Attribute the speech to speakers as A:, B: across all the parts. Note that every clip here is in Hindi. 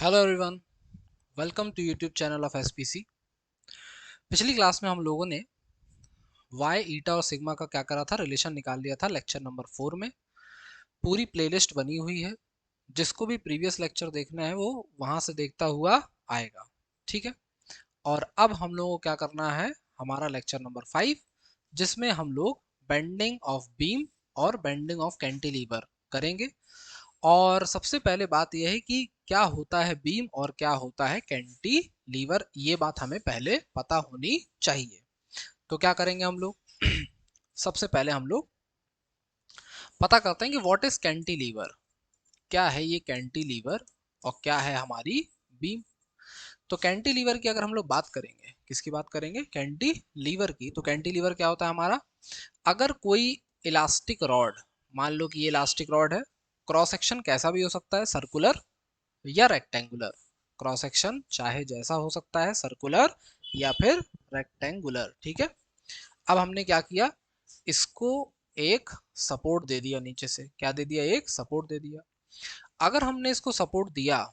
A: Hello everyone, welcome to YouTube channel of SPC. पिछली क्लास में हम लोगों ने वाई ईटा और सिग्मा का क्या करा था, रिलेशन निकाल लिया था। लेक्चर नंबर 4 में पूरी प्लेलिस्ट बनी हुई है, जिसको भी प्रीवियस लेक्चर देखना है वो वहां से देखता हुआ आएगा। ठीक है। और अब हम लोगों को क्या करना है, हमारा लेक्चर नंबर 5, जिसमें हम लोग बेंडिंग ऑफ बीम और बेंडिंग ऑफ कैंटिलीवर करेंगे। और सबसे पहले बात यह है कि क्या होता है बीम और क्या होता है कैंटिलीवर, ये बात हमें पहले पता होनी चाहिए। तो क्या करेंगे हम लोग सबसे पहले हम लोग पता करते हैं कि व्हाट इज कैंटिलीवर, क्या है ये कैंटिलीवर और क्या है हमारी बीम। तो कैंटिलीवर की अगर हम लोग बात करेंगे, किसकी बात करेंगे, कैंटिलीवर की, तो कैंटिलीवर क्या होता है हमारा, अगर कोई इलास्टिक रॉड, मान लो कि ये इलास्टिक रॉड है, क्रॉस सेक्शन कैसा भी हो सकता है, सर्कुलर या रेक्टेंगुलर। क्रॉस सेक्शन चाहे जैसा हो सकता है, सर्कुलर या फिर रेक्टेंगुलर। ठीक है। अब हमने क्या किया, इसको एक सपोर्ट दे दिया, नीचे से क्या दे दिया, एक सपोर्ट दे दिया। अगर हमने इसको सपोर्ट दिया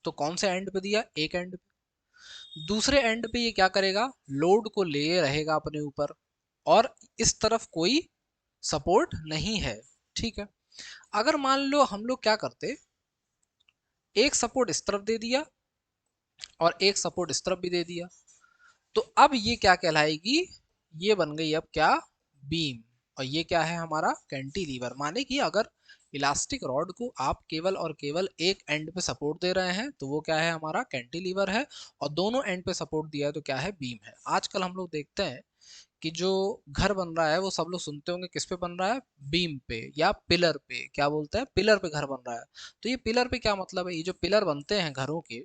A: तो कौन से एंड पे दिया, एक एंड पे। दूसरे एंड पे ये क्या करेगा, लोड को ले रहेगा अपने ऊपर, और इस तरफ कोई सपोर्ट नहीं है। ठीक है। अगर मान लो हम लोग क्या करते, एक सपोर्ट इस तरफ दे दिया और एक सपोर्ट इस तरफ भी दे दिया, तो अब ये क्या कहलाएगी, ये बन गई अब क्या, बीम। और ये क्या है हमारा, कैंटिलीवर। माने कि अगर इलास्टिक रॉड को आप केवल और केवल एक एंड पे सपोर्ट दे रहे हैं तो वो क्या है, हमारा कैंटिलीवर है। और दोनों एंड पे सपोर्ट दिया है तो क्या है, बीम है। आजकल हम लोग देखते हैं कि जो घर बन रहा है वो सब लोग सुनते होंगे किस पे बन रहा है, बीम पे या पिलर पे। क्या बोलते हैं, पिलर पे घर बन रहा है। तो ये पिलर पे क्या मतलब है, ये जो पिलर बनते हैं घरों के,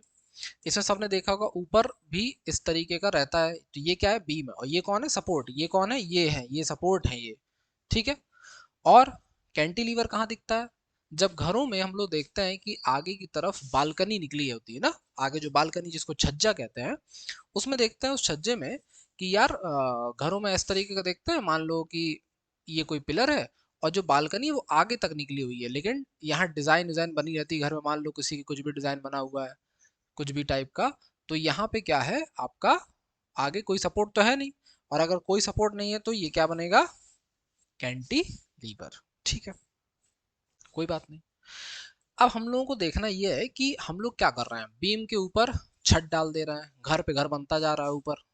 A: इसमें सबने देखा होगा ऊपर भी इस तरीके का रहता है, तो ये क्या है, बीम है। और ये कौन है, सपोर्ट। ये कौन है, ये है, ये सपोर्ट है ये। ठीक है। और कैंटिलीवर कहाँ दिखता है, जब घरों में हम लोग देखते हैं कि आगे की तरफ बालकनी निकली होती है ना, आगे जो बालकनी जिसको छज्जा कहते हैं, उसमें देखते हैं उस छज्जे में कि यार घरों में इस तरीके का देखते हैं, मान लो कि ये कोई पिलर है और जो बालकनी है वो आगे तक निकली हुई है, लेकिन यहाँ डिजाइन डिजाइन बनी रहती है घर में, मान लो किसी की कुछ भी डिजाइन बना हुआ है, कुछ भी टाइप का। तो यहाँ पे क्या है आपका, आगे कोई सपोर्ट तो है नहीं, और अगर कोई सपोर्ट नहीं है तो ये क्या बनेगा, कैंटिलीवर। ठीक है, कोई बात नहीं। अब हम लोगों को देखना ये है कि हम लोग क्या कर रहे हैं, बीम के ऊपर छत डाल दे रहे हैं, घर पे घर बनता जा रहा है ऊपर।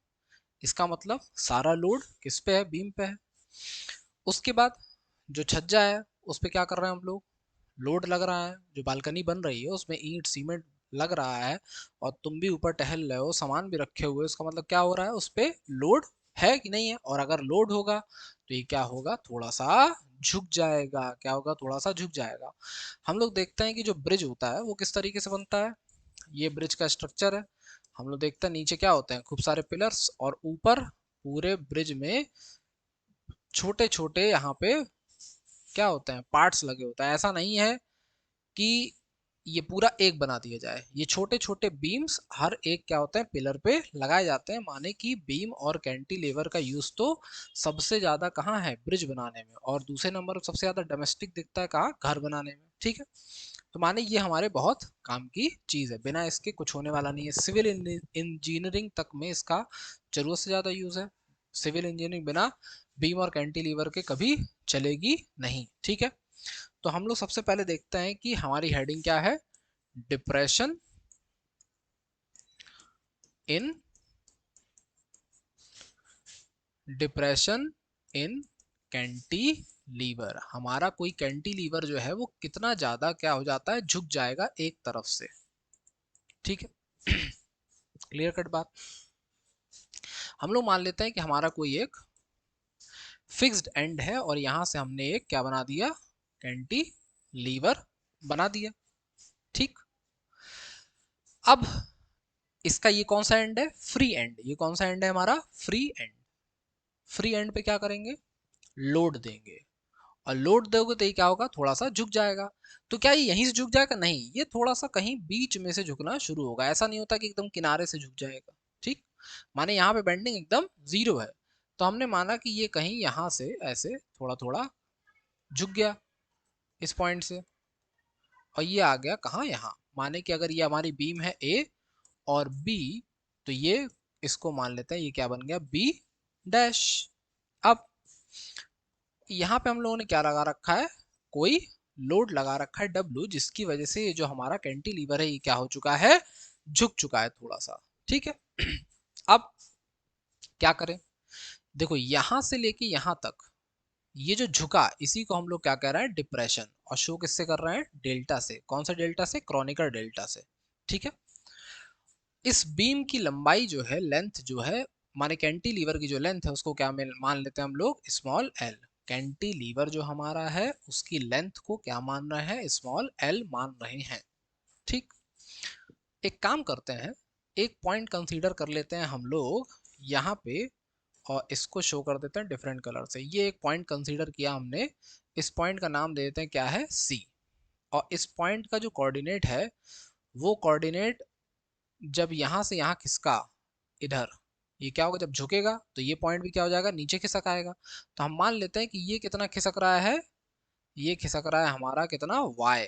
A: इसका मतलब सारा लोड किस पे है, बीम पे है। उसके बाद जो छज्जा है उस पे क्या कर रहे हैं हम लोग, लोड लग रहा है। जो बालकनी बन रही है उसमें ईंट सीमेंट लग रहा है, और तुम भी ऊपर टहल रहे हो, सामान भी रखे हुए, इसका मतलब क्या हो रहा है, उस पे लोड है कि नहीं है। और अगर लोड होगा तो ये क्या होगा, थोड़ा सा झुक जाएगा। क्या होगा, थोड़ा सा झुक जाएगा। हम लोग देखते हैं कि जो ब्रिज होता है वो किस तरीके से बनता है, ये ब्रिज का स्ट्रक्चर है। हम लोग देखते हैं नीचे क्या होते हैं, खूब सारे पिलर्स, और ऊपर पूरे ब्रिज में छोटे छोटे यहाँ पे क्या होते हैं, पार्ट्स लगे होता है। ऐसा नहीं है कि ये पूरा एक बना दिया जाए, ये छोटे छोटे बीम्स हर एक क्या होते हैं, पिलर पे लगाए जाते हैं। माने कि बीम और कैंटिलीवर का यूज तो सबसे ज्यादा कहाँ है, ब्रिज बनाने में, और दूसरे नंबर पर सबसे ज्यादा डोमेस्टिक दिखता है कहाँ, घर बनाने में। ठीक है। तो माने ये हमारे बहुत काम की चीज है, बिना इसके कुछ होने वाला नहीं है। सिविल इंजीनियरिंग तक में इसका जरूरत से ज्यादा यूज है। सिविल इंजीनियरिंग बिना बीम और कैंटिलीवर के कभी चलेगी नहीं। ठीक है। तो हम लोग सबसे पहले देखते हैं कि हमारी हेडिंग क्या है, depression in depression in cantilever. हमारा कोई कैंटिलीवर जो है वो कितना ज्यादा क्या हो जाता है, झुक जाएगा एक तरफ से। ठीक है। क्लियर कट बात। हम लोग मान लेते हैं कि हमारा कोई एक फिक्स्ड एंड है, और यहां से हमने एक क्या बना दिया, कैंटिलीवर बना दिया। ठीक। अब इसका ये कौन सा एंड है, फ्री एंड। ये कौन सा एंड है हमारा, फ्री एंड। फ्री एंड पे क्या करेंगे, लोड देंगे। और लोड दोगे तो ये क्या होगा, थोड़ा सा झुक जाएगा। तो क्या ये यहीं से झुक जाएगा, नहीं, ये थोड़ा सा कहीं बीच में से झुकना शुरू होगा। ऐसा नहीं होता कि एकदम किनारे से झुक जाएगा। ठीक। माने यहाँ पे बेंडिंग एकदम जीरो है, तो हमने माना कि ये कहीं यहाँ से ऐसे थोड़ा थोड़ा झुक गया इस पॉइंट से, और ये आ गया कहाँ, यहाँ। माने कि अगर ये हमारी बीम है ए और बी, तो ये इसको मान लेते हैं, ये क्या बन गया, बी डैश। अब यहाँ पे हम लोगों ने क्या लगा रखा है, कोई लोड लगा रखा है W, जिसकी वजह से ये जो हमारा कैंटिलीवर है ये क्या हो चुका है, झुक चुका है थोड़ा सा। ठीक है। अब क्या करें, देखो यहां से लेके यहां तक ये जो झुका, इसी को हम लोग क्या कह रहे हैं, डिप्रेशन, और शो किससे कर रहे हैं, डेल्टा से। कौन सा डेल्टा से, क्रॉनिकल डेल्टा से। ठीक है। इस बीम की लंबाई जो है, लेंथ जो है, माने कैंटिलीवर की जो लेंथ है उसको क्या मान लेते हैं हम लोग, स्मॉल एल। कैंटिलीवर जो हमारा है उसकी लेंथ को क्या मान रहे हैं, स्मॉल एल मान रहे हैं। ठीक। एक काम करते हैं, एक पॉइंट कंसीडर कर लेते हैं हम लोग यहाँ पे, और इसको शो कर देते हैं डिफरेंट कलर से। ये एक पॉइंट कंसीडर किया हमने, इस पॉइंट का नाम दे देते हैं क्या है, सी। और इस पॉइंट का जो कोऑर्डिनेट है, वो कोऑर्डिनेट जब यहाँ से यहाँ खिसका इधर, ये क्या होगा, जब झुकेगा तो ये पॉइंट भी क्या हो जाएगा, नीचे खिसक आएगा। तो हम मान लेते हैं कि ये कितना खिसक रहा है, ये खिसक रहा है हमारा कितना, y।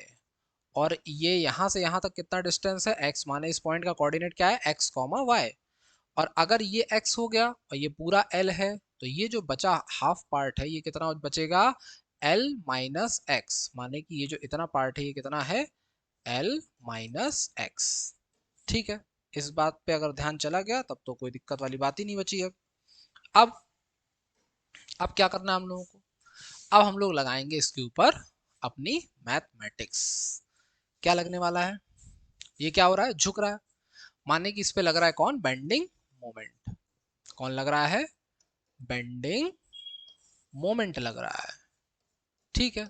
A: और ये यहाँ से यहाँ तक कितना डिस्टेंस है, x, माने इस पॉइंट का कोऑर्डिनेट क्या है, x, y। और अगर ये x हो गया और ये पूरा l है, तो ये जो बचा हाफ पार्ट है ये कितना बचेगा, l माइनस एक्स, माने कि ये जो इतना पार्ट है ये कितना है, l माइनस एक्स। ठीक है। इस बात पे अगर ध्यान चला गया तब तो कोई दिक्कत वाली बात ही नहीं बची है। अब अब क्या करना है हम लोगों को, अब हम लोग लगाएंगे इसके ऊपर अपनी मैथमेटिक्स। क्या लगने वाला है, ये क्या हो रहा है, झुक रहा है, माने कि इस पे लग रहा है कौन, बेंडिंग मोमेंट। कौन लग रहा है, बेंडिंग मोमेंट लग रहा है। ठीक है।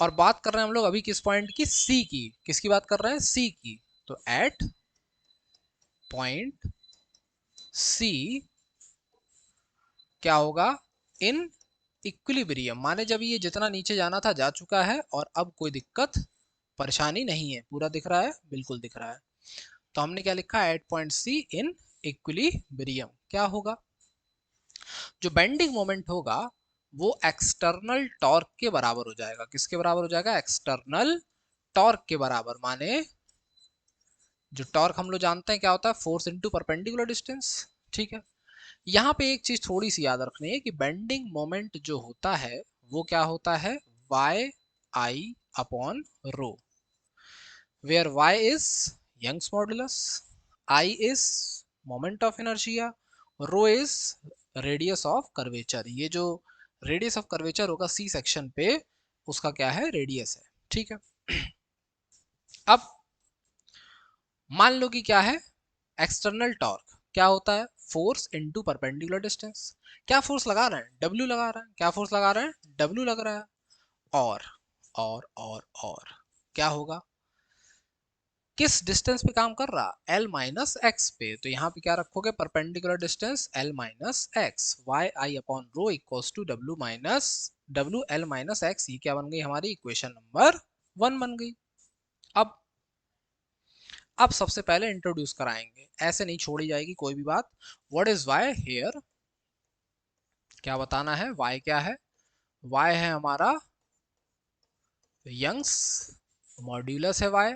A: और बात कर रहे हैं हम लोग अभी किस पॉइंट की, सी की। किसकी बात कर रहे हैं, सी की। तो एट पॉइंट सी क्या होगा, इन इक्विलिब्रियम, माने जब ये जितना नीचे जाना था जा चुका है और अब कोई दिक्कत परेशानी नहीं है, पूरा दिख रहा है, बिल्कुल दिख रहा है। तो हमने क्या लिखा, at point C in equilibrium. क्या होगा, जो बेंडिंग मोमेंट होगा वो एक्सटर्नल टॉर्क के बराबर हो जाएगा। किसके बराबर हो जाएगा, एक्सटर्नल टॉर्क के बराबर। माने जो टॉर्क हम लोग जानते हैं क्या होता है, फोर्स इनटू परपेंडिकुलर डिस्टेंस। ठीक है। यहाँ पे एक चीज थोड़ी सी याद रखनी है कि बेंडिंग मोमेंट जो होता है वो क्या होता है, Y I upon rho, where Y is Young's modulus, I is moment of inertia, rho is radius of curvature. ये जो रेडियस ऑफ कर्वेचर होगा सी सेक्शन पे, उसका क्या है, रेडियस है। ठीक है। अब मान लो कि क्या है, एक्सटर्नल टॉर्क क्या होता है, फोर्स इनटू परपेंडिकुलर डिस्टेंस। क्या फोर्स लगा रहे हैं, डब्ल्यू लगा रहे हैं। क्या फोर्स लगा रहे हैं, डब्ल्यू लग रहा है। और क्या होगा, किस डिस्टेंस पे काम कर रहा, एल माइनस एक्स पे। तो यहाँ पे क्या रखोगे, perpendicular distance L minus X, Y I upon rho equals to W L minus X. ये क्या बन गई हमारी इक्वेशन नंबर 1 बन गई। अब अब सबसे पहले इंट्रोड्यूस कराएंगे, ऐसे नहीं छोड़ी जाएगी कोई भी बात। व्हाट इज वाई हेयर, क्या बताना है, वाई क्या है, वाई है हमारा यंग्स मॉड्यूलस है वाई।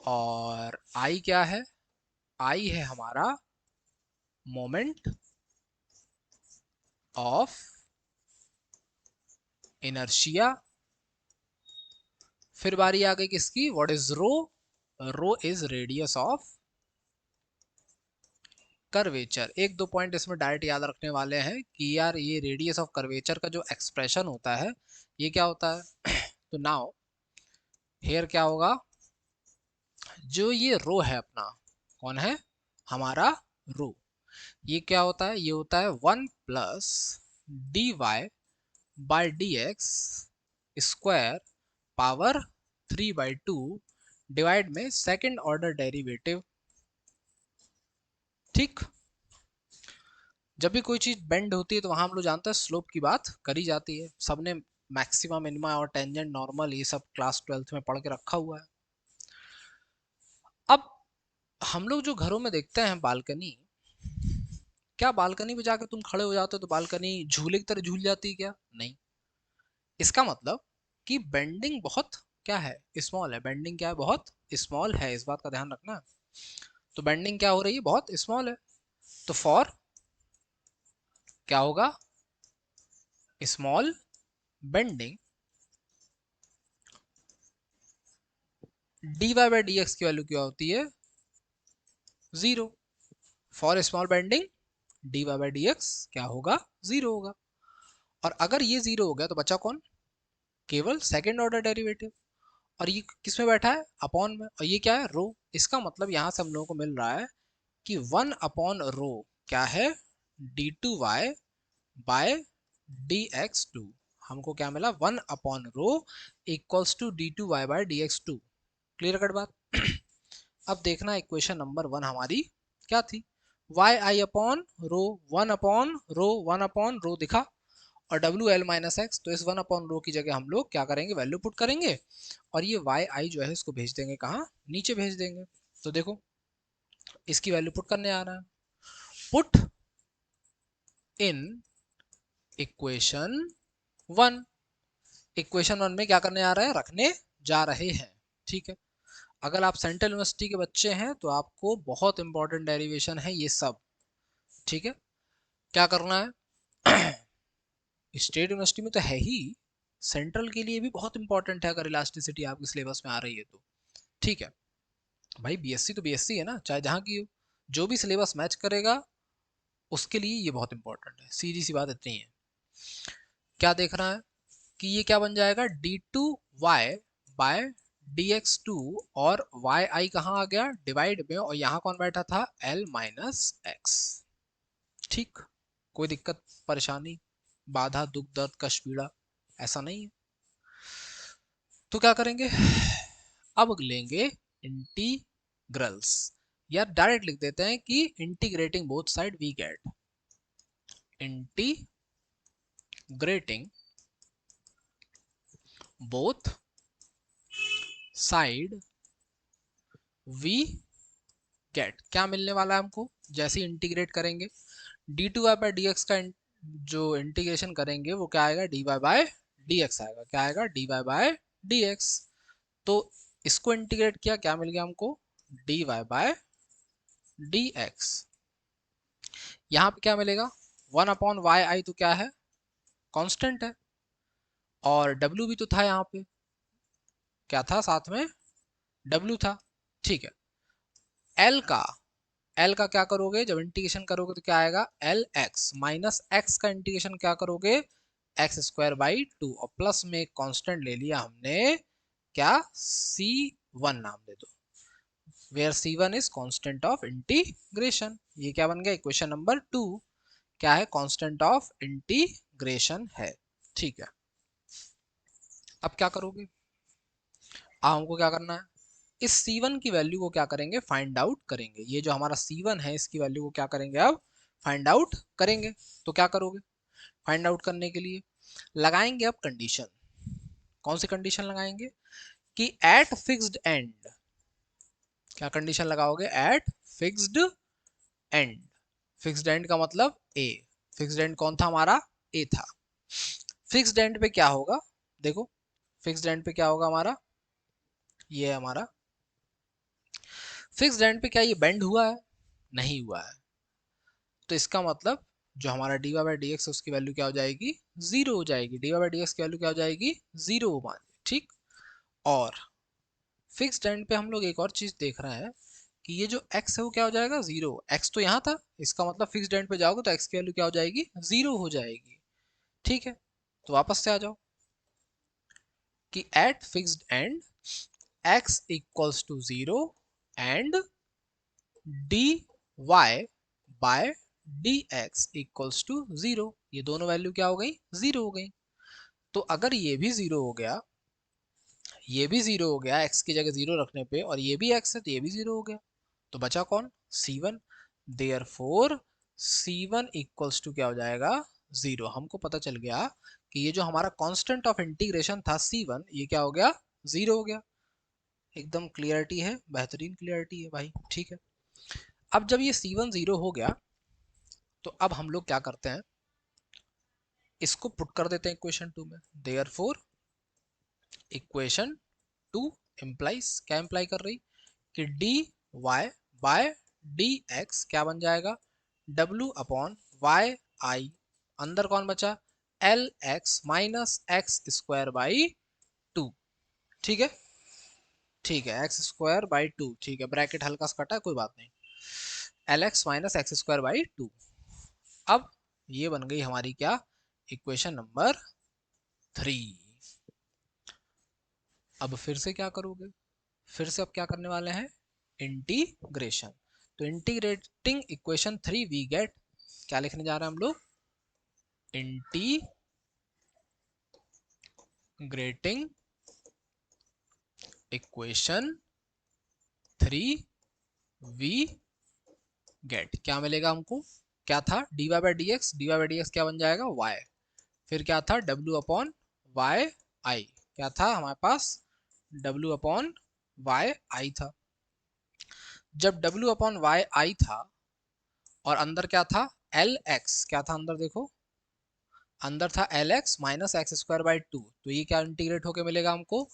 A: और आई क्या है, आई है हमारा मोमेंट ऑफ इनर्शिया। फिर बारी आ गई किसकी, what is rho, rho is radius of curvature. एक दो पॉइंट इसमें डायरेक्ट याद रखने वाले हैं कि यार ये रेडियस ऑफ कर्वेचर का जो एक्सप्रेशन होता है ये क्या होता है तो नाउ हेयर क्या होगा, जो ये रो है अपना, कौन है हमारा रो, ये क्या होता है, ये होता है 1 + dy by D X square power 3/2 divide में सेकेंड ऑर्डर डेरिवेटिव। ठीक। जब भी कोई चीज बेंड होती है तो वहां हम लोग जानते हैं स्लोप की बात करी जाती है, सबने मैक्सिमा मिनिमा और टेंजेंट नॉर्मल ये सब क्लास 12th में पढ़ के रखा हुआ है। अब हम लोग जो घरों में देखते हैं बालकनी, क्या बालकनी पे जाकर तुम खड़े हो जाते हो तो बालकनी झूले की तरह झूल जाती है क्या, नहीं। इसका मतलब कि बेंडिंग बहुत क्या है, स्मॉल है, बेंडिंग क्या है, बहुत स्मॉल है, इस बात का ध्यान रखना। तो बेंडिंग क्या हो रही है, बहुत स्मॉल है। तो फॉर क्या होगा, small bending dy by D x की वैल्यू क्या होती है, zero. For small bending dy by D x क्या होगा, जीरो होगा। और अगर ये जीरो हो गया तो बचा कौन, केवल सेकेंड ऑर्डर डेरिवेटिव। और ये किस में बैठा है, अपॉन में, और ये क्या है, रो। इसका मतलब यहां से हम लोगों को मिल रहा है कि वन अपॉन रो क्या है, D to Y bye D x two. हमको क्या मिला, one upon rho equals to D to Y bye D x two. Clear cut बात। अब देखना इक्वेशन नंबर वन हमारी क्या थी, Y I upon rho, one upon rho दिखा, और डब्ल्यू एल माइनस एक्स, तो इस वन अपॉन रो की जगह हम लोग क्या करेंगे, वैल्यू पुट करेंगे, और ये वाई आई जो है इसको भेज देंगे कहाँ, नीचे भेज देंगे। तो देखो इसकी वैल्यू पुट करने आ रहा है, put in equation one. Equation one में क्या करने आ रहा है, रखने जा रहे हैं। ठीक है, अगर आप सेंट्रल यूनिवर्सिटी के बच्चे हैं तो आपको बहुत इंपॉर्टेंट डेरिवेशन है ये सब। ठीक है, क्या करना है, स्टेट यूनिवर्सिटी में तो है ही, सेंट्रल के लिए भी बहुत इंपॉर्टेंट है अगर इलास्टिसिटी आपके सिलेबस में आ रही है तो। ठीक है भाई, बीएससी तो बीएससी है ना, चाहे जहाँ की हो, जो भी सिलेबस मैच करेगा उसके लिए ये बहुत इंपॉर्टेंट है, सीधी सी बात इतनी है। क्या देख रहा है कि ये क्या बन जाएगा, D to Y bye D x two, और वाई आई कहाँ आ गया, डिवाइड में, और यहाँ कौन बैठा था, एल माइनस एक्स। ठीक, कोई दिक्कत परेशानी, बाधा दुख दर्द कष्ट पीड़ा ऐसा नहीं है। तो क्या करेंगे, अब लेंगे इंटीग्रल्स, या डायरेक्ट लिख देते हैं कि integrating both side we get, integrating both side we get, क्या मिलने वाला है हमको, जैसे इंटीग्रेट करेंगे d to Y by D x का जो इंटीग्रेशन करेंगे वो क्या आएगा, d Y bye D x आएगा, क्या आएगा, d Y bye D x. तो इसको इंटीग्रेट किया, क्या मिल गया हमको, d Y bye D x. यहाँ पे क्या मिलेगा, वन अपॉन वाई आई तो क्या है, कांस्टेंट है, और डब्ल्यू भी तो था यहाँ पे, क्या था साथ में, डब्ल्यू था। ठीक है, एल का, एल का क्या करोगे, जब इंटीग्रेशन करोगे तो क्या आएगा, एल एक्स माइनस एक्स का इंटीग्रेशन क्या करोगे, एक्स स्क्वायर बाई टू, और प्लस में एक कांस्टेंट ले लिया हमने, क्या, सी वन नाम दे दो, where C one is constant of integration. ये क्या बन गया, इक्वेशन नंबर टू, क्या है, कांस्टेंट ऑफ इंटीग्रेशन है। ठीक है, अब क्या करोगे, अब हमको क्या करना है, इस C1 की वैल्यू को क्या करेंगे, फाइंड आउट करेंगे। ये जो हमारा C1 है इसकी वैल्यू को क्या करेंगे, अब फाइंड आउट करेंगे। तो क्या करोगे, फाइंड आउट करने के लिए लगाएंगे अब कंडीशन, कौन सी कंडीशन लगाएंगे, कि एट फिक्स्ड एंड, क्या कंडीशन लगाओगे, at fixed end. Fixed end का मतलब ए, फिक्स्ड एंड कौन था हमारा, ए था। फिक्स्ड एंड पे क्या होगा, देखो फिक्स्ड एंड पे क्या होगा हमारा, ये है हमारा फिक्स्ड एंड पे, क्या ये बेंड हुआ है, नहीं हुआ है, तो इसका मतलब जो हमारा d Y by D x उसकी वैल्यू क्या हो जाएगी, जीरो हो जाएगी, d Y by D x की वैल्यू क्या हो जाएगी, जीरो मान। ठीक, और फिक्स्ड एंड पे हम लोग एक और चीज देख रहे हैं कि ये जो x है वो क्या हो जाएगा, जीरो, x तो यहाँ था, इसका मतलब फिक्स्ड एंड पे जाओगे तो x की वैल्यू क्या हो जाएगी, जीरो हो जाएगी। ठीक है, तो वापस से आ जाओ कि at fixed end x equals to zero and d Y bye D x equals to zero, ये दोनों वैल्यू क्या हो गई, जीरो हो गई। तो अगर ये भी जीरो हो गया, ये भी जीरो हो गया x की जगह जीरो रखने पे, और ये भी x है तो ये भी जीरो हो गया, तो बचा कौन, C1। Therefore C1 equals to क्या हो जाएगा, जीरो। हमको पता चल गया कि ये जो हमारा कांस्टेंट ऑफ इंटीग्रेशन था C1, ये क्या हो गया, जीरो हो गया। एकदम क्लियरिटी है, बेहतरीन क्लियरिटी है भाई। ठीक है, अब जब ये C1 जीरो हो गया तो अब हम लोग क्या करते हैं, इसको पुट कर देते हैं इक्वेशन टू में। देयरफॉर इक्वेशन टू इम्प्लाइज क्या इम्प्लाई कर रही कि d Y bye D x क्या बन जाएगा डब्ल्यू अपॉन वाई आई, अंदर कौन बचा L x minus X square by to. ठीक है, ठीक है, एक्स स्क्वायर बाई टू, ठीक है, ब्रैकेट हल्का सा कटा है कोई बात नहीं, L x minus X square by to. अब ये बन गई हमारी क्या इक्वेशन नंबर 3। अब फिर से क्या करोगे, फिर से अब क्या करने वाले हैं इंटीग्रेशन। तो इंटीग्रेटिंग इक्वेशन 3 वी गेट क्या लिखने जा रहे हैं हम लोग इंटीग्रेटिंग इक्वेशन 3 वी गेट क्या मिलेगा हमको, क्या था d Y by D x, d Y by D x क्या बन जाएगा वाई, फिर क्या था डब्ल्यू अपॉन वाई आई, क्या था हमारे पास डब्ल्यू अपॉन वाई आई था। जब डब्ल्यू अपॉन वाई आई था और अंदर क्या था एल एक्स, क्या था अंदर देखो, अंदर था L x minus X square by two, तो ये क्या इंटीग्रेट होके मिलेगा हमको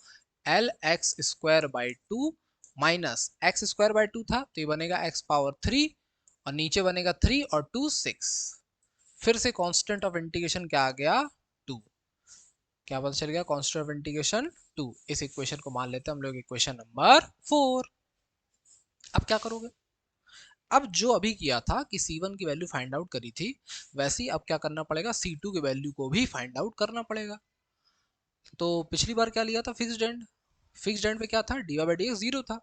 A: L x square by to minus X square by to था तो ये बनेगा एक्स पावर थ्री और नीचे बनेगा थ्री और टू सिक्स, फिर से कांस्टेंट ऑफ इंटीग्रेशन क्या आ गया टू, क्या पता चल गया कांस्टेंट ऑफ इंटीग्रेशन टू। इस इक्वेशन को मान लेते हैं हम लोग इक्वेशन नंबर 4। अब क्या करोगे, अब जो अभी किया था कि C1 की वैल्यू फाइंड आउट करी थी वैसे ही अब क्या करना पड़ेगा C2 की वैल्यू को भी फाइंड आउट करना पड़ेगा। तो पिछली बार क्या लिया था फिक्स्ड एंड, फिक्स्ड एंड पे क्या था d Y by D x zero था,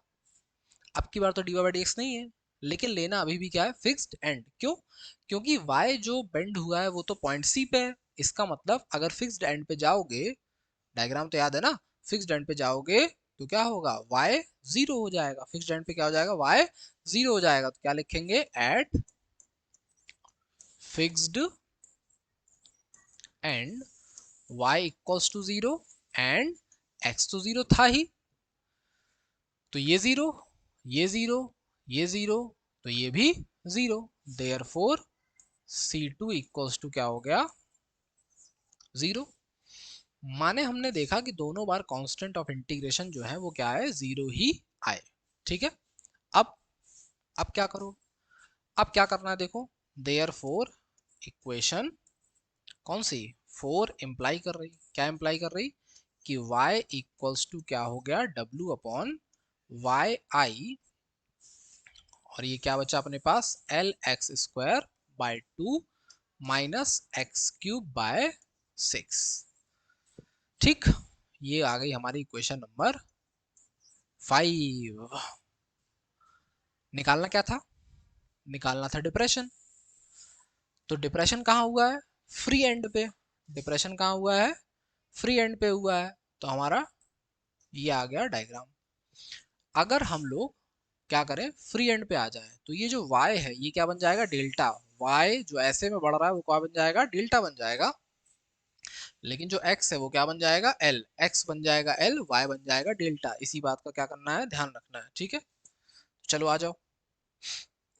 A: अब की बार तो d Y by D x नहीं है, लेकिन लेना अभी भी क्या है फिक्स्ड एंड, क्यों, क्योंकि y जो बेंड हुआ है वो तो पॉइंट C पे है, इसका मतलब अगर फिक्स्ड एंड पे जाओगे, डायग्राम तो याद है ना, फिक्स्ड एंड पे जाओगे तो क्या होगा y जीरो हो जाएगा, फिक्स्ड एंड पे क्या हो जाएगा y जीरो हो जाएगा, तो क्या लिखेंगे at fixed end y equals to zero and x तो जीरो था ही, तो ये जीरो ये जीरो ये जीरो तो ये भी zero, therefore C2 equals to क्या हो गया जीरो। माने हमने देखा कि दोनों बार कांस्टेंट ऑफ इंटीग्रेशन जो है वो क्या है जीरो ही आए। ठीक है, अब अब क्या करो, अब क्या करना है देखो, देयर फोर इक्वेशन कौन सी 4 इंप्लाई कर रही, क्या इंप्लाई कर रही कि y इक्वल्स टू क्या हो गया w अपॉन वाई आई, और ये क्या बचा अपने पास L x square by two minus x cube by six. ठीक, ये आ गई हमारी इक्वेशन नंबर 5। निकालना क्या था, निकालना था डिप्रेशन, तो डिप्रेशन कहाँ हुआ है फ्री एंड पे, डिप्रेशन कहाँ हुआ है फ्री एंड पे हुआ है, तो हमारा ये आ गया डायग्राम। अगर हम लोग क्या करें फ्री एंड पे आ जाए तो ये जो y है ये क्या बन जाएगा डेल्टा, y जो ऐसे में बढ़ रहा है वो क्या बन जाएगा डेल्टा बन जाएगा, लेकिन जो x है वो क्या बन जाएगा l, x बन जाएगा l, y बन जाएगा डेल्टा, इसी बात का क्या करना है ध्यान रखना है। ठीक है, चलो आ जाओ,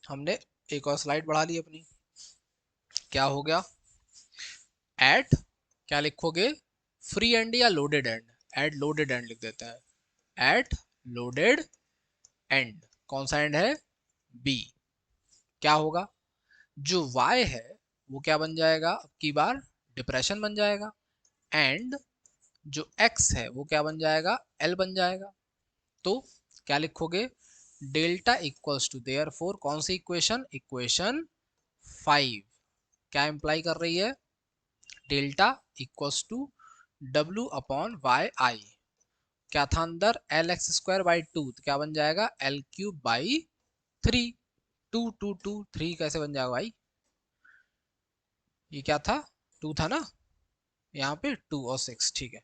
A: हमने एक और स्लाइड बढ़ा ली अपनी, क्या हो गया एट क्या लिखोगे फ्री एंड या loaded end, at loaded end लिख देते हैं, एट लोडेड एंड, कौन सा एंड है बी, क्या होगा जो y है वो क्या बन जाएगा अब की बार डिप्रेशन बन जाएगा, एंड जो x है वो क्या बन जाएगा l बन जाएगा, तो क्या लिखोगे delta equals to therefore कौन सी इक्वेशन इक्वेशन 5 क्या इंप्लाई कर रही है delta equals to w upon Y I, क्या था अंदर L x square by two, तो क्या बन जाएगा L cube by three, two two two three कैसे बन जाएगा भाई, ये क्या था टू था ना, यहाँ पे टू और सिक्स, ठीक है,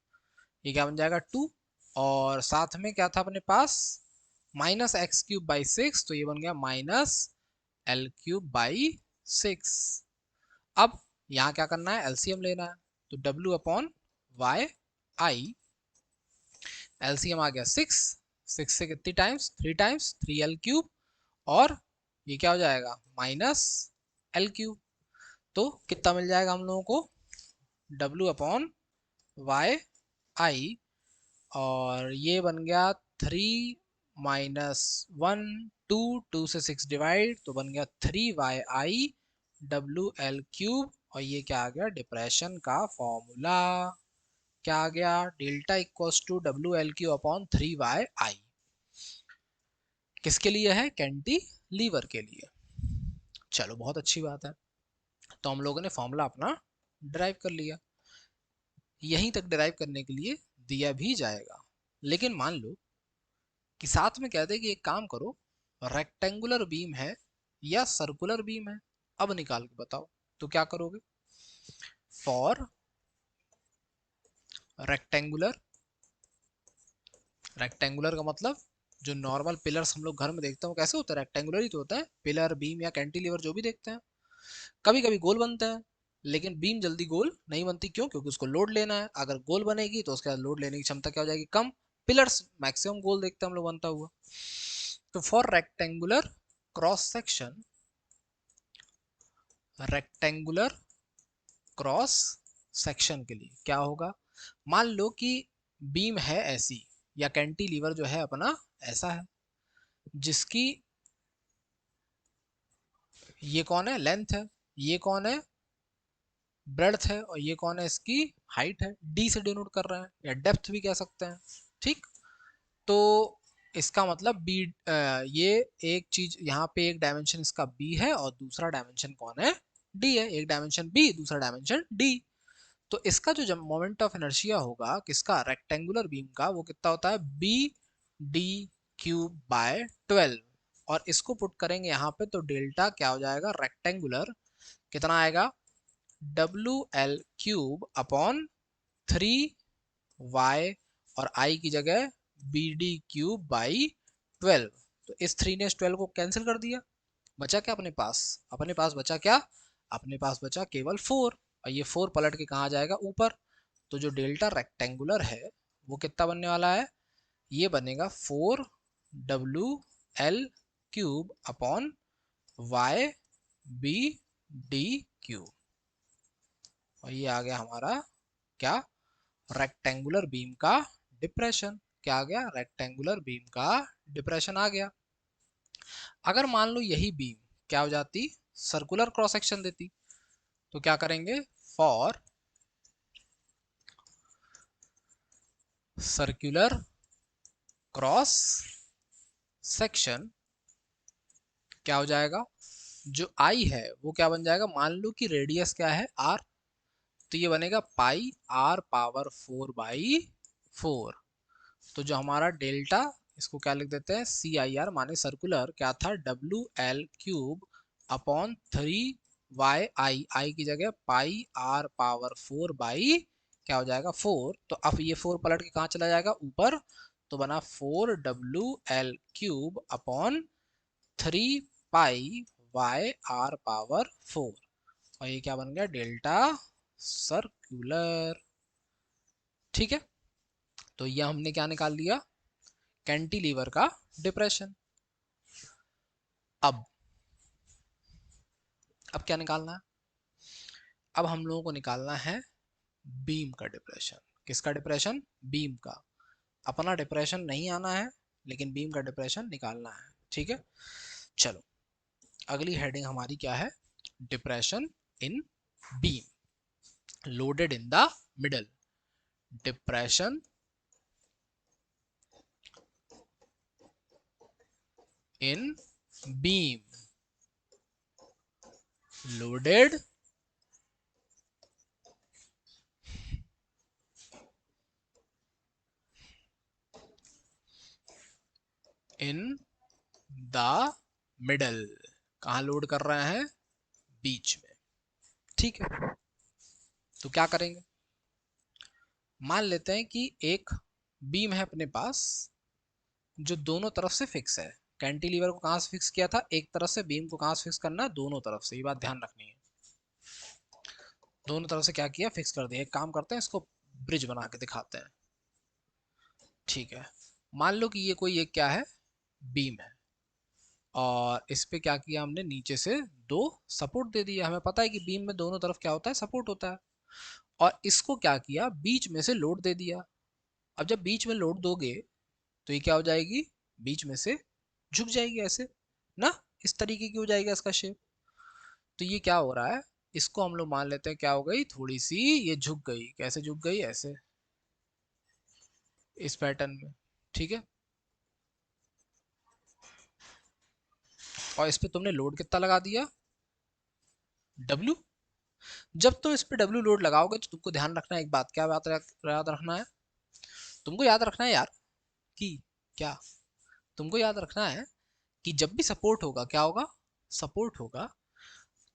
A: ये क्या बन जाएगा टू, और साथ में क्या था अपने पास minus x cube by six, तो ये बन गया minus L cube by six. अब यहाँ क्या करना है एलसीएम लेना है, तो W अपॉन वाई आई, एलसीएम आ गया सिक्स, सिक्स से कितनी times three times three L cube, और ये क्या हो जाएगा माइनस एल क्यूब, तो कितना मिल जाएगा हम लोगों को W अपॉन वाई आई और ये बन गया 3 - 1 2 2 से 6 डिवाइड, तो बन गया 3yi WL³ और ये क्या आ गया डिप्रेशन का फॉर्मूला। क्या आ गया delta equals to WL³ upon 3yi। किसके लिए है कैंटिलीवर के लिए। चलो बहुत अच्छी बात है, तो हम लोगों ने फॉर्मूला अपना ड्राइव कर लिया। यहीं तक ड्राइव करने के लिए दिया भी जाएगा, लेकिन मान लो कि साथ में कहते हैं कि एक काम करो, रेक्टेंगुलर बीम है या सर्कुलर बीम है, अब निकाल के बताओ। तो क्या करोगे, फॉर रेक्टेंगुलर, रेक्टेंगुलर का मतलब जो नॉर्मल पिलर्स हम लोग घर में देखते हैं वो कैसे होता है, रेक्टेंगुलर ही तो होता है। पिलर बीम या कैंटिलीवर जो भी देखते हैं, कभी कभी गोल बनते हैं, लेकिन बीम जल्दी गोल नहीं बनती। क्यों? क्योंकि उसको लोड लेना है। अगर गोल बनेगी तो उसके बाद लोड लेने की क्षमता क्या हो जाएगी, कम। पिलर्स मैक्सिमम गोल देखते हैं हम लोग बनता हुआ। तो for rectangular cross section, rectangular cross section के लिए क्या होगा, मान लो कि बीम है ऐसी, या कैंटिलीवर जो है अपना ऐसा है, जिसकी ये कौन है लेंथ है, ये कौन है ब्रेड्थ है, और ये कौन है इसकी हाइट है। डी से डिनोट कर रहे हैं, या डेप्थ भी कह सकते हैं। ठीक, तो इसका मतलब बी, ये एक चीज यहाँ पे एक डायमेंशन इसका बी है और दूसरा डायमेंशन कौन है, डी है। एक डायमेंशन बी, दूसरा डायमेंशन डी। तो इसका जो मोमेंट ऑफ इनर्शिया होगा किसका, रेक्टेंगुलर बीम का, वो कितना होता है BD³/12। और इसको पुट करेंगे यहाँ पे, तो डेल्टा क्या हो जाएगा रेक्टेंगुलर, कितना आएगा WL³/3y, और i की जगह BD³/12। तो इस 3 ने इस 12 को कैंसिल कर दिया, बचा क्या अपने पास, अपने पास बचा क्या, अपने पास बचा केवल 4, और ये 4 पलट के कहाँ जाएगा ऊपर। तो जो डेल्टा रेक्टेंगुलर है वो कितना बनने वाला है, ये बनेगा 4WL³/YBD³। और ये आ गया हमारा क्या, रेक्टेंगुलर बीम का डिप्रेशन। क्या आ गया, रेक्टेंगुलर बीम का डिप्रेशन आ गया। अगर मान लो यही बीम क्या हो जाती, सर्कुलर क्रॉस सेक्शन देती, तो क्या करेंगे, फॉर सर्कुलर क्रॉस सेक्शन क्या हो जाएगा, जो आई है वो क्या बन जाएगा, मान लो कि रेडियस क्या है आर, तो ये बनेगा πr⁴/4। तो जो हमारा डेल्टा, इसको क्या लिख देते हैं CIR, माने सर्कुलर क्या था WL³/3y, आई की जगह πr⁴ क्या हो जाएगा 4। तो अब ये 4 पलट के कहाँ चला जाएगा ऊपर, तो बना 4WL³/3πyr⁴। और ये क्या बन गया डेल्टा सर्कुलर। ठीक है, तो ये हमने क्या निकाल लिया, कैंटिलीवर का डिप्रेशन। अब अब क्या निकालना है, अब हम लोगों को निकालना है बीम का डिप्रेशन। किसका डिप्रेशन, बीम का। अपना डिप्रेशन नहीं आना है, लेकिन बीम का डिप्रेशन निकालना है। ठीक है, चलो अगली हेडिंग हमारी क्या है, depression in beam loaded in the middle. Depression in beam loaded in the middle. कहाँ लोड कर रहे हैं, बीच में। ठीक है, तो क्या करेंगे, मान लेते हैं कि एक बीम है अपने पास जो दोनों तरफ से फिक्स है। कैंटिलीवर को कहाँ से फिक्स किया था, एक तरफ से। बीम को कहाँ से फिक्स करना है, दोनों तरफ से। ये बात ध्यान रखनी है, दोनों तरफ से क्या किया, फिक्स कर दिया। एक काम करते हैं, इसको ब्रिज बना के दिखाते हैं। ठीक है, मान लो कि ये कोई एक क्या है, बीम है, और इस पे क्या किया हमने, नीचे से 2 सपोर्ट दे दिया। हमें पता है कि बीम में दोनों तरफ क्या होता है, सपोर्ट होता है। और इसको क्या किया, बीच में से लोड दे दिया। अब जब बीच में लोड दोगे तो ये क्या हो जाएगी, बीच में से झुक जाएगी ऐसे ना, इस तरीके की हो जाएगा इसका शेप। तो ये क्या हो रहा है, इसको हम लोग मान लेते हैं क्या हो गई, थोड़ी सी ये झुक गई। कैसे झुक गई, ऐसे, इस पैटर्न में। ठीक है, और इस पे तुमने लोड कितना लगा दिया, W। जब तुम इस पे W लोड लगाओगे तो तुमको ध्यान रखना है एक बात, क्या बात याद रखना है, तुमको याद रखना है यार, कि क्या, तुमको याद रखना है कि जब भी सपोर्ट होगा, क्या होगा, सपोर्ट होगा,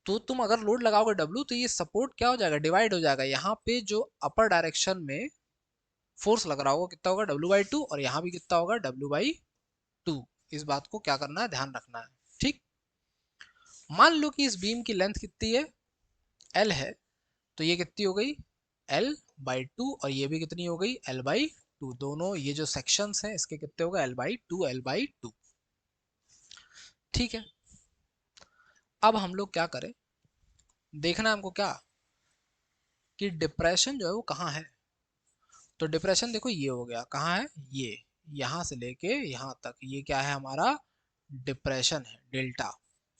A: तो तुम अगर लोड लगाओगे W तो ये सपोर्ट क्या हो जाएगा, डिवाइड हो जाएगा। यहाँ पे जो अपर डायरेक्शन में फोर्स लग रहा होगा कितना होगा, W/2, और यहाँ भी कितना होगा, W/2। इस बात को क्या करना है, ध्यान रखना है। ठीक, मान लो कि इस बीम की लेंथ कितनी है, L है, तो ये कितनी हो गई, L/2, और ये भी कितनी हो गई, L/2। दोनों ये जो सेक्शंस हैं इसके कितने हो गए, L/2 L/2। ठीक है, अब हम लोग क्या करें, देखना है हमको क्या, कि डिप्रेशन जो है वो कहाँ है। तो डिप्रेशन देखो ये हो गया, कहाँ है ये, यहाँ से लेके यहाँ तक, ये क्या है हमारा, डिप्रेशन है, डेल्टा।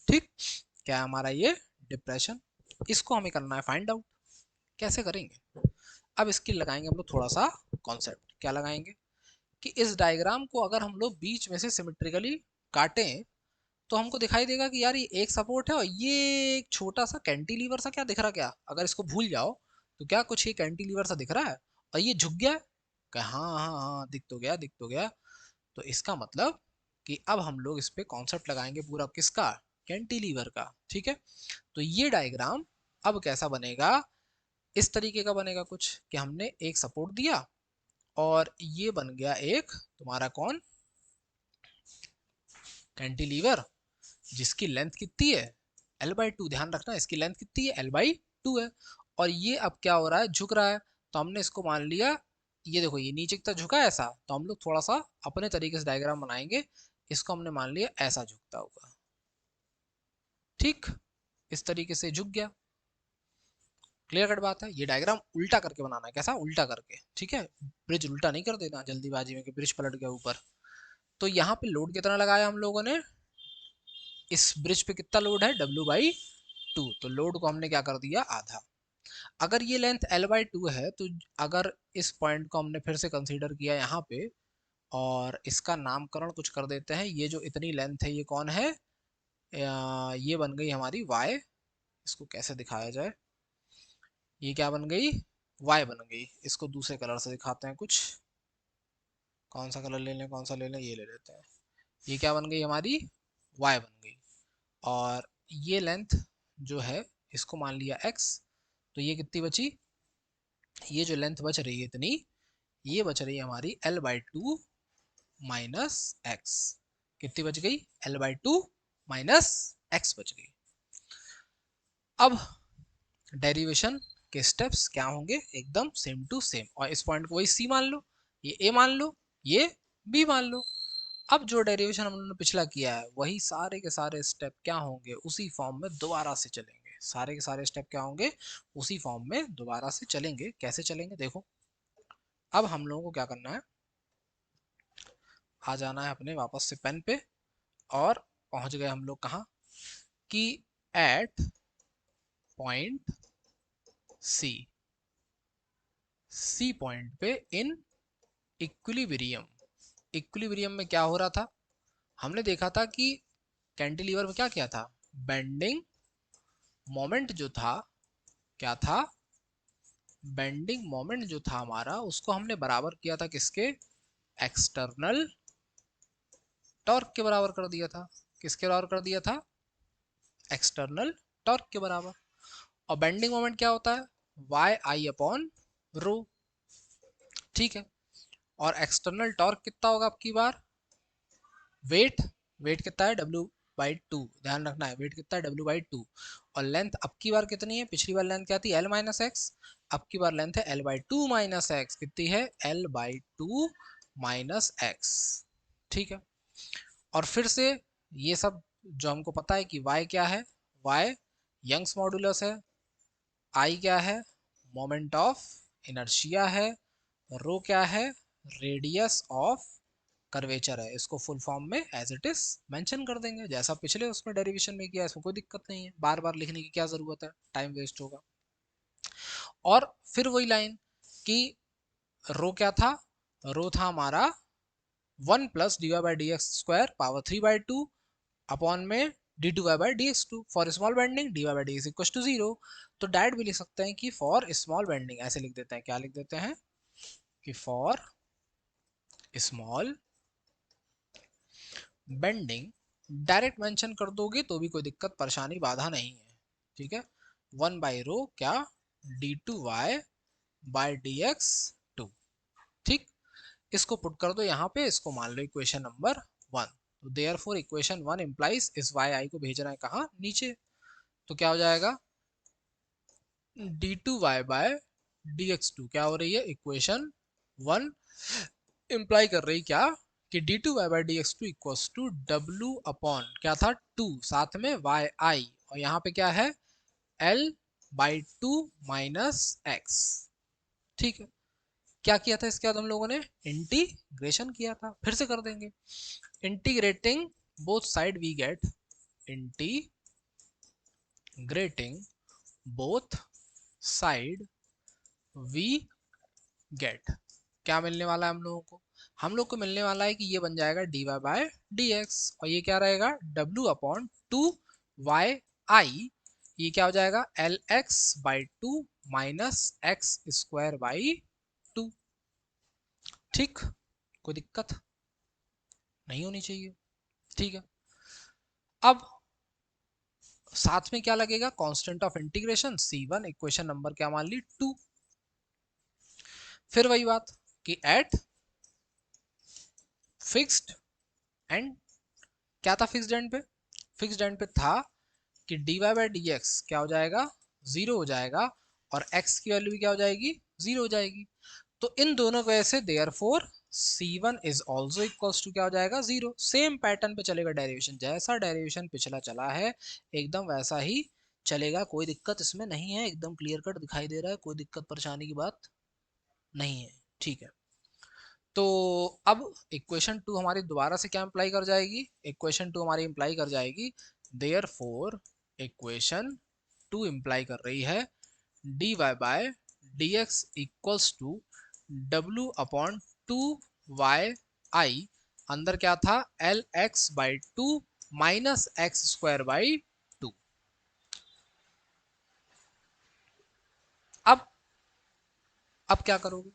A: ठीक, क्या है हमारा ये, डिप्रेशन। इसको हमें करना है फाइंड आउट। कैसे करेंगे, अब इसकी लगाएंगे हम लोग थोड़ा सा कॉन्सेप्ट। क्या लगाएंगे, कि इस डायग्राम को अगर हम लोग बीच में से सिमेट्रिकली काटें तो हमको दिखाई देगा कि यार ये एक सपोर्ट है और ये एक छोटा सा कैंटिलीवर सा, क्या दिख रहा, क्या अगर इसको भूल जाओ तो क्या कुछ ये कैंटिलीवर सा दिख रहा है, और ये झुक गया, हाँ हाँ हाँ, दिख तो गया, दिख तो गया। तो इसका मतलब कि अब हम लोग इस पे कॉन्सेप्ट लगाएंगे पूरा, किसका, कैंटिलीवर का। ठीक है, तो ये डायग्राम अब कैसा बनेगा, इस तरीके का बनेगा कुछ, कि हमने एक सपोर्ट दिया और ये बन गया एक तुम्हारा कौन, कैंटिलीवर, जिसकी लेंथ कितनी है, L/2। ध्यान रखना इसकी लेंथ कितनी है, L/2 है। और ये अब क्या हो रहा है, झुक रहा है। तो हमने इसको मान लिया, ये देखो ये नीचे की तरफ झुका है ऐसा, तो हम लोग थोड़ा सा अपने तरीके से डायग्राम बनाएंगे। इसको हमने मान लिया ऐसा झुकता होगा। ठीक, इस तरीके से झुक गया। क्लियर कट बात है, ये डायग्राम उल्टा करके बनाना है, कैसा, उल्टा करके। ठीक है, ब्रिज उल्टा नहीं कर देना जल्दीबाजी में कि ब्रिज पलट गया ऊपर। तो यहाँ पे लोड कितना लगाया हम लोगों ने, इस ब्रिज पे कितना लोड है, W/2। तो लोड को हमने क्या कर दिया, आधा। अगर ये लेंथ L/2 है तो अगर इस पॉइंट को हमने फिर से कंसीडर किया यहाँ पे, और इसका नामकरण कुछ कर देते हैं, ये जो इतनी लेंथ है ये कौन है, ये बन गई हमारी Y। इसको कैसे दिखाया जाए, ये क्या बन गई, Y बन गई। इसको दूसरे कलर से दिखाते हैं कुछ, कौन सा कलर ले लें, कौन सा ले लें, ये ले लेते हैं। ये क्या बन गई हमारी, Y बन गई। और ये लेंथ जो है इसको मान लिया X। तो ये कितनी बची, ये जो लेंथ बच रही है इतनी, ये बच रही है हमारी L/2 माइनस एक्स। कितनी बच गई, L/2 माइनस एक्स बच गई। अब डेरिवेशन के स्टेप्स क्या होंगे, एकदम सेम टू सेम। और इस पॉइंट को वही C मान लो, ये A मान लो, ये B मान लो। अब जो डेरिवेशन हम लोगों ने पिछला किया है वही सारे के सारे स्टेप क्या होंगे, उसी फॉर्म में दोबारा से चलेंगे। सारे के सारे स्टेप क्या होंगे, उसी फॉर्म में दोबारा से चलेंगे। कैसे चलेंगे देखो, अब हम लोगों को क्या करना है, आ जाना है अपने वापस से पेन पे, और पहुंच गए हम लोग कहाँ, कि at point C, C point पे इन इक्विलिब्रियम। इक्विलिब्रियम में क्या हो रहा था, हमने देखा था कि कैंटिलीवर में क्या किया था, बेंडिंग मोमेंट जो था, क्या था, बेंडिंग मोमेंट जो था हमारा, उसको हमने बराबर किया था किसके, एक्सटर्नल टॉर्क के बराबर कर दिया था। किसके बराबर कर दिया था, एक्सटर्नल टॉर्क के बराबर। और बेंडिंग मोमेंट क्या होता है, YI/रो। ठीक है, और एक्सटर्नल टॉर्क कितना होगा आपकी बार, वेट, वेट कितना है, W/2। ध्यान रखना है वेट कितना है, W/2। और लेंथ अब की बार कितनी है, पिछली बार लेंथ क्या थी, L-X। अब की बार लेंथ है L/2 माइनस एक्स। कितनी है, L/2 माइनस एक्स। ठीक है, और फिर से ये सब जो हमको पता है कि Y क्या है, Y यंग्स मॉडुलस है, I क्या है, मोमेंट ऑफ इनर्शिया है, रो क्या है, रेडियस ऑफ कर्वेचर है, इसको फुल फॉर्म में एज इट इज मेंशन कर देंगे, जैसा पिछले उसमें डेरिवेशन में किया, इसमें कोई दिक्कत नहीं है, बार बार लिखने की क्या जरूरत है, टाइम वेस्ट होगा। और फिर वही लाइन कि रो क्या था, रो था हमारा 1 plus D Y by D X square power 3/2 upon में D to Y by D x two, for small bending D Y by D X equal to 0। तो डायरेक्ट भी लिख सकते हैं कि फॉर स्मॉल बेंडिंग, ऐसे लिख देते हैं, क्या लिख देते हैं कि for small bending, direct mention कर दोगे तो भी कोई दिक्कत परेशानी बाधा नहीं है, ठीक है। 1 बाई रो क्या, d to Y by D x two, ठीक। इसको पुट कर दो यहाँ पे, इसको मान लो इक्वेशन नंबर 1। तो देयरफॉर इक्वेशन 1 इंप्लाइज इस वाई आई को भेजना है कहाँ, नीचे। तो क्या हो जाएगा, D to Y bye D x टू क्या हो रही है, इक्वेशन 1 इंप्लाई कर रही क्या कि d to Y by D x two equals to W upon क्या था 2 साथ में वाई आई, और यहाँ पे क्या है एल बाई 2 माइनस एक्स, ठीक है। क्या किया था इसके बाद हम लोगों ने, इंटीग्रेशन किया था, फिर से कर देंगे। Integrating both side we get, integrating both side we get, क्या मिलने वाला है हम लोगों को, हम लोग को मिलने वाला है कि ये बन जाएगा d Y bye D x, और ये क्या रहेगा डब्ल्यू अपॉन 2 वाई आई, ये क्या हो जाएगा L X by 2 minus X square by 2, ठीक। कोई दिक्कत नहीं होनी चाहिए, ठीक है। अब साथ में क्या लगेगा, constant of integration C1, equation number क्या मान ली 2। फिर वही बात कि एट फिक्स्ड एंड, क्या था फिक्स्ड एंड पे, फिक्स्ड एंड पे था कि d Y by D x क्या हो जाएगा, 0 हो जाएगा, और x की वैल्यू भी क्या हो जाएगी, 0 हो जाएगी। तो इन दोनों की वजह से therefore C1 is also equals to क्या हो जाएगा 0। सेम पैटर्न पे चलेगा डेरिवेशन, जैसा डेरिवेशन पिछला चला है एकदम वैसा ही चलेगा, कोई दिक्कत इसमें नहीं है, एकदम क्लियर कट दिखाई दे रहा है, कोई दिक्कत परेशानी की बात नहीं है, ठीक है। तो अब इक्वेशन 2 हमारी दोबारा से क्या इंप्लाई कर जाएगी, इक्वेशन 2 हमारी इंप्लाई कर जाएगी देयरफॉर इक्वेशन 2 इंप्लाई कर रही है D Y bye D x equals to W upon 2 Y I, अंदर क्या था L X by 2 minus X square by 2। अब अब क्या करोगे,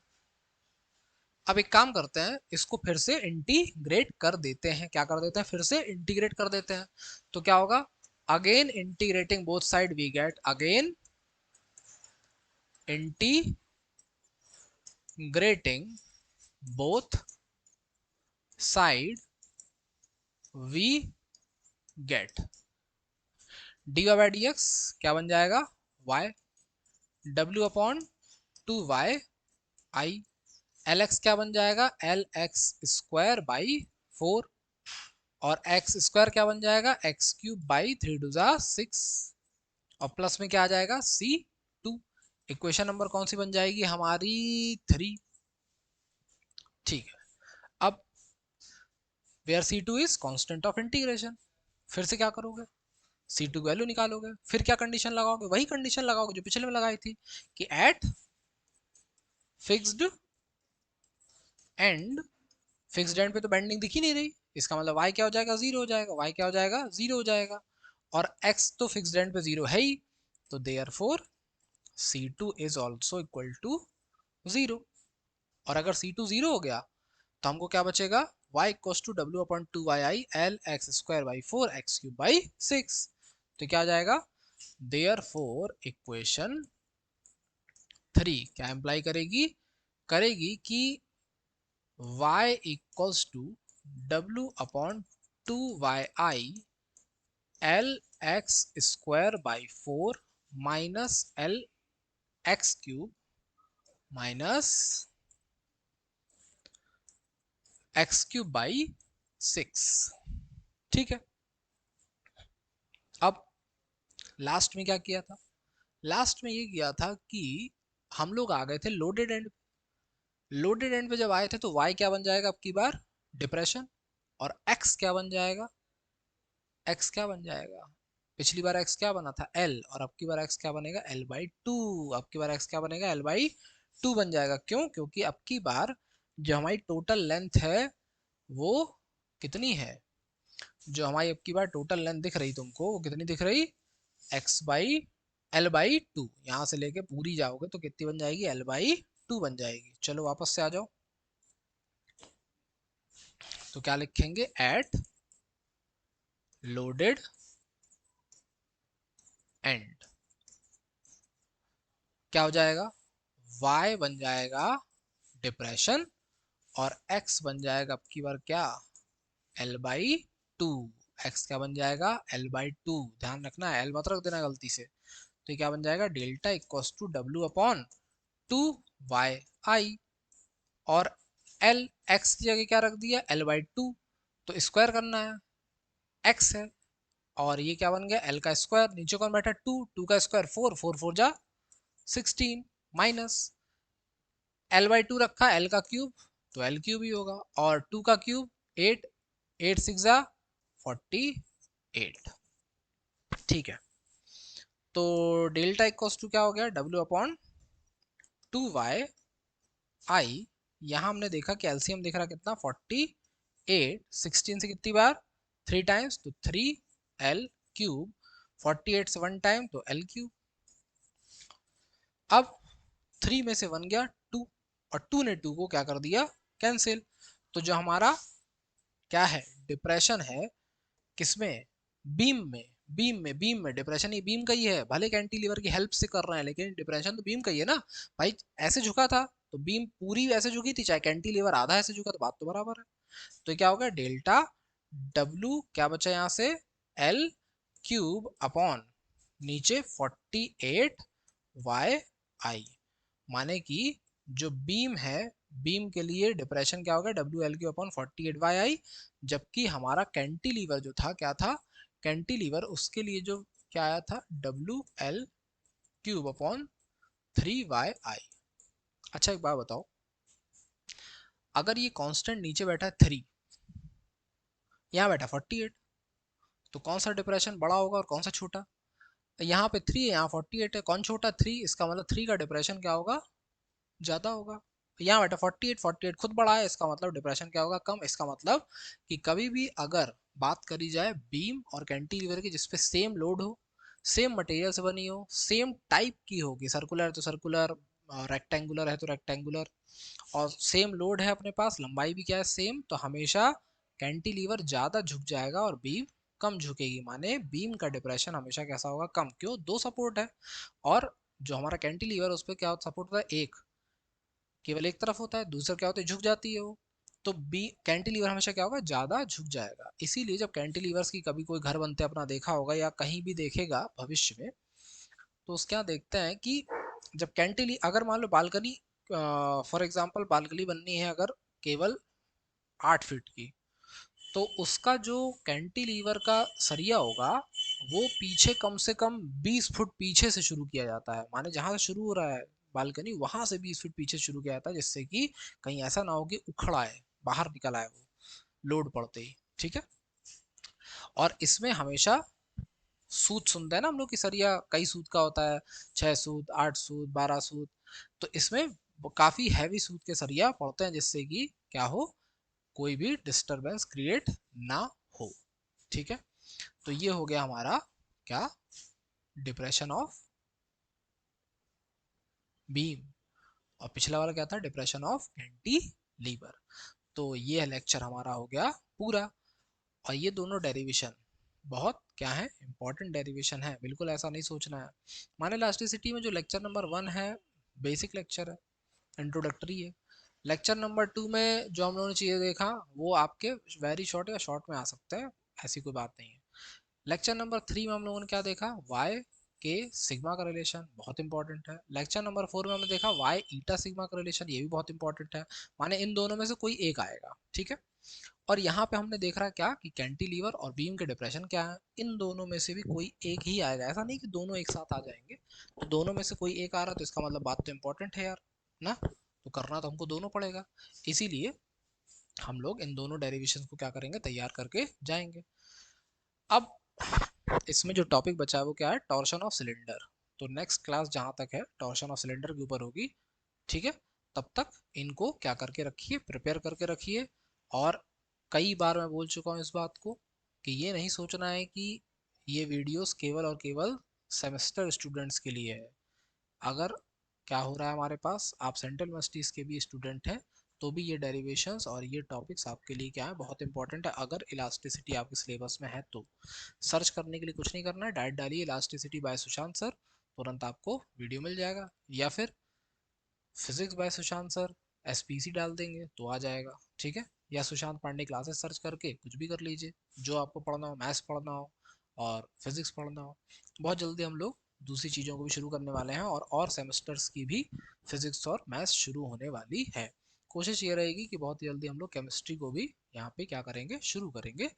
A: अब एक काम करते हैं, इसको फिर से इंटीग्रेट कर देते हैं, क्या कर देते हैं फिर से इंटीग्रेट कर देते हैं। तो क्या होगा, again integrating both side we get, again integrating both side we get d Y by D x क्या बन जाएगा y, w upon 2 y I, L X क्या बन जाएगा एल एक्स स्क्वायर बाई 4, और एक्स स्क्वायर क्या बन जाएगा एक्स क्यूब बाई 3 2 6, और प्लस में क्या आ जाएगा C2। इक्वेशन नंबर कौन सी बन जाएगी हमारी 3, ठीक है। अब where C2 is constant of integration, फिर से क्या करोगे, C2 वैल्यू निकालोगे, फिर क्या कंडीशन लगाओगे, वही कंडीशन लगाओगे जो पिछले में लगाई थी कि at fixed end, fixed end पे तो बेंडिंग दिख ही नहीं रही, इसका मतलब y क्या हो जाएगा 0 हो जाएगा, y क्या हो जाएगा 0 हो जाएगा, और x तो फिक्स्ड एंड पे 0 है ही, तो therefore C2 is also equal to 0। और अगर C2 0 हो गया तो हमको क्या बचेगा y equals to W upon 2yi L x square by 4 x cube by 6। तो क्या आ जाएगा देयरफॉर इक्वेशन 3 क्या इंप्लाई करेगी, करेगी कि y equals to W upon 2yi L x square by 4 minus L x cube minus x cube by 6, ठीक है। अब लास्ट में क्या किया था, लास्ट में ये किया था कि हम लोग आ गए थे लोडेड एंड, लोडेड एंड पे जब आए थे तो y क्या बन जाएगा अब की बार, डिप्रेशन, और x क्या बन जाएगा, x क्या बन जाएगा, पिछली बार x क्या बना था L, और अब की बार x क्या बनेगा L/2, अब की बार x क्या बनेगा L/2 बन जाएगा। क्यों? क्योंकि अब की बार जो हमारी टोटल लेंथ है वो कितनी है, जो हमारी अब की बार टोटल लेंथ दिख रही तुमको वो कितनी दिख रही, L/2, यहाँ से लेके पूरी जाओगे तो कितनी बन जाएगी, L/2 बन जाएगी। चलो वापस से आ जाओ, तो क्या लिखेंगे, एट लोडेड एंड क्या हो जाएगा, y बन जाएगा डिप्रेशन, और x बन जाएगा अब की बार क्या, L/2, x क्या बन जाएगा L/2, ध्यान रखना L मत रख देना गलती से। तो ये क्या बन जाएगा, डेल्टा इक्वल्स टू W/2y, और L x की जगह क्या रख दिया L/2, तो स्क्वायर करना है, x है, और ये क्या बन गया L का स्क्वायर, नीचे कौन बैठा 2, 2 का स्क्वायर 4, 4 4 जा 16, माइनस L/2 रखा, L का क्यूब तो L क्यूब ही होगा, और 2 का क्यूब 8, 8 6 जा 48। ठीक है, तो डेल्टा इक्वल्स टू क्या हो गया, W/2y, यहाँ हमने देखा कि एलसीएम दिख रहा कितना 48, 16 से कितनी बार 3 टाइम्स तो 3L/3, 48 से 1 टाइम तो L/3। अब 3 में से 1 गया 2, और 2 ने 2 को क्या कर दिया, कैंसिल। तो जो हमारा क्या है, डिप्रेशन है किसमें, बीम में डिप्रेशन ही बीम का ही है, भले कैंटिलीवर की हेल्प से कर रहे हैं लेकिन डिप्रेशन तो बीम का ही है ना भाई। ऐसे झुका था तो बीम पूरी ऐसे झुकी थी, चाहे कैंटिलीवर आधा ऐसे झुका तो बात तो बराबर है। तो क्या होगा, डेल्टा डब्ल्यू क्या बचा यहाँ से, L/3 अपॉन नीचे 48y, माने कि जो बीम है, बीम के लिए डिप्रेशन क्या होगा, W/L/4 अपॉन 48y, जबकि हमारा कैंटिलीवर जो था क्या था, कैंटिलीवर उसके लिए जो क्या आया था W/L/3 अपॉन 3y। अच्छा एक बात बताओ, अगर ये कांस्टेंट नीचे बैठा है 3, यहाँ बैठा 48, तो कौन सा डिप्रेशन बड़ा होगा और कौन सा छोटा, यहाँ पे 3 है यहाँ 48 है, कौन छोटा 3, इसका मतलब 3 का डिप्रेशन क्या होगा, ज़्यादा होगा। यहाँ बेटा 48, 48 खुद बड़ा है, इसका मतलब डिप्रेशन क्या होगा, कम। इसका मतलब कि कभी भी अगर बात करी जाए बीम और कैंटिलीवर की जिसपे सेम लोड हो, सेम मटेरियल से बनी हो, सेम टाइप की होगी, सर्कुलर है तो सर्कुलर, रेक्टेंगुलर है तो रेक्टेंगुलर, और सेम लोड है अपने पास, लंबाई भी क्या है सेम, तो हमेशा कैंटिलीवर ज़्यादा झुक जाएगा और बीम कम झुकेगी, माने बीम का डिप्रेशन हमेशा कैसा होगा, कम। क्यों, दो सपोर्ट है, और जो हमारा कैंटिलीवर उस पर क्या सपोर्ट होता है, एक, केवल एक तरफ होता है, दूसरा क्या होता है, झुक जाती है वो। तो बी कैंटिलीवर हमेशा क्या होगा, ज्यादा झुक जाएगा। इसीलिए जब कैंटिलीवर्स की कभी कोई घर बनते अपना देखा होगा या कहीं भी देखेगा भविष्य में, तो उसके यहाँ देखते हैं कि जब कैंटिली अगर मान लो बालकनी, फॉर एग्जांपल बालकनी बननी है अगर केवल 8 फीट की, तो उसका जो कैंटिलीवर का सरिया होगा वो पीछे कम से कम 20 फुट पीछे से शुरू किया जाता है, माने जहां से शुरू हो रहा है बालकनी वहां से 20 फुट पीछे शुरू किया जाता है, जिससे कि कहीं ऐसा ना हो कि उखड़ आए, बाहर निकल आए वो लोड पड़ते ही। ठीक है, और इसमें हमेशा सूत सुनते हैं ना हम लोग की सरिया कई सूत का होता है, 6 सूत, 8 सूत, 12 सूत, तो इसमें काफी हैवी सूत के सरिया पड़ते हैं जिससे कि क्या हो, कोई भी डिस्टरबेंस क्रिएट ना हो। ठीक है, तो ये हो गया हमारा क्या, डिप्रेशन ऑफ बीम, और पिछला वाला क्या था, डिप्रेशन ऑफ कैंटिलीवर। तो ये लेक्चर हमारा हो गया पूरा, और ये दोनों डेरिवेशन बहुत क्या है, इंपॉर्टेंट डेरिवेशन है, बिल्कुल ऐसा नहीं सोचना है। माने इलास्टिसिटी में जो लेक्चर नंबर 1 है बेसिक लेक्चर है, इंट्रोडक्टरी है। लेक्चर नंबर 2 में जो हम लोगों ने चीज़ें देखा वो आपके वेरी शॉर्ट या शॉर्ट में आ सकते हैं, ऐसी कोई बात नहीं है। लेक्चर नंबर 3 में हम लोगों ने क्या देखा, वाई के सिग्मा का रिलेशन बहुत इंपॉर्टेंट है। लेक्चर नंबर 4 में हमने देखा वाई ईटा सिग्मा का रिलेशन, ये भी बहुत इंपॉर्टेंट है, माने इन दोनों में से कोई एक आएगा। ठीक है, और यहाँ पे हमने देख रहा क्या कि कैंटिलीवर और बीम के डिप्रेशन क्या है, इन दोनों में से भी कोई एक ही आएगा, ऐसा नहीं कि दोनों एक साथ आ जाएंगे। तो दोनों में से कोई एक आ रहा तो इसका मतलब बात तो इंपॉर्टेंट है यार ना। तो करना तो हमको दोनों पड़ेगा, इसीलिए हम लोग इन दोनों डेरिवेशंस को क्या करेंगे, तैयार करके जाएंगे। अब इसमें जो टॉपिक बचा है वो क्या है, टॉर्शन ऑफ सिलेंडर। तो नेक्स्ट क्लास जहां तक है टॉर्शन ऑफ सिलेंडर के ऊपर होगी, ठीक है। तब तक इनको क्या करके रखिए, प्रिपेयर करके रखिए। और कई बार मैं बोल चुका हूँ इस बात को कि ये नहीं सोचना है कि ये वीडियोस केवल और केवल सेमेस्टर स्टूडेंट्स के लिए है। अगर क्या हो रहा है हमारे पास, आप सेंट्रल यूनिवर्सिटीज़ के भी स्टूडेंट हैं, तो भी ये डेरिवेशंस और ये टॉपिक्स आपके लिए क्या है, बहुत इंपॉर्टेंट है। अगर इलास्टिसिटी आपके सिलेबस में है तो सर्च करने के लिए कुछ नहीं करना है, डायरेक्ट डालिए इलास्टिसिटी बाय सुशांत सर, तुरंत आपको वीडियो मिल जाएगा। या फिर physics bye Sushant sir, SPC डाल देंगे तो आ जाएगा, ठीक है। या सुशांत पांडे क्लासेस सर्च करके कुछ भी कर लीजिए, जो आपको पढ़ना हो, मैथ्स पढ़ना हो और फिजिक्स पढ़ना हो। बहुत जल्दी हम लोग दूसरी चीज़ों को भी शुरू करने वाले हैं, और सेमेस्टर्स की भी फिजिक्स और मैथ्स शुरू होने वाली है। कोशिश ये रहेगी कि बहुत जल्दी हम लोग केमिस्ट्री को भी यहाँ पे क्या करेंगे, शुरू करेंगे।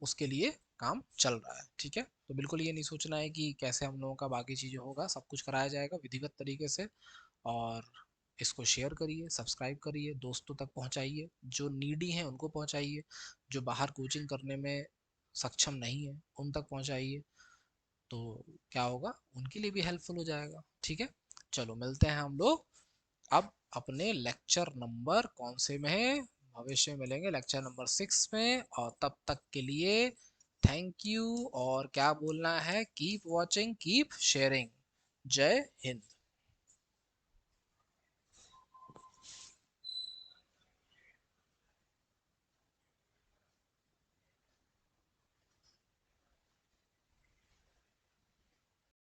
A: उसके लिए काम चल रहा है, ठीक है। तो बिल्कुल ये नहीं सोचना है कि कैसे हम लोगों का बाकी चीज़ें होगा, सब कुछ कराया जाएगा विधिवत तरीके से। और इसको शेयर करिए, सब्सक्राइब करिए, दोस्तों तक पहुंचाइए, जो नीडी हैं उनको पहुंचाइए, जो बाहर कोचिंग करने में सक्षम नहीं है उन तक पहुंचाइए। तो क्या होगा, उनके लिए भी हेल्पफुल हो जाएगा, ठीक है। चलो मिलते हैं हम लोग अब अपने लेक्चर नंबर कौन से में है, भविष्य में मिलेंगे लेक्चर नंबर 6 में। और तब तक के लिए थैंक यू। और क्या बोलना है, कीप वॉचिंग, कीप शेयरिंग। जय हिंद।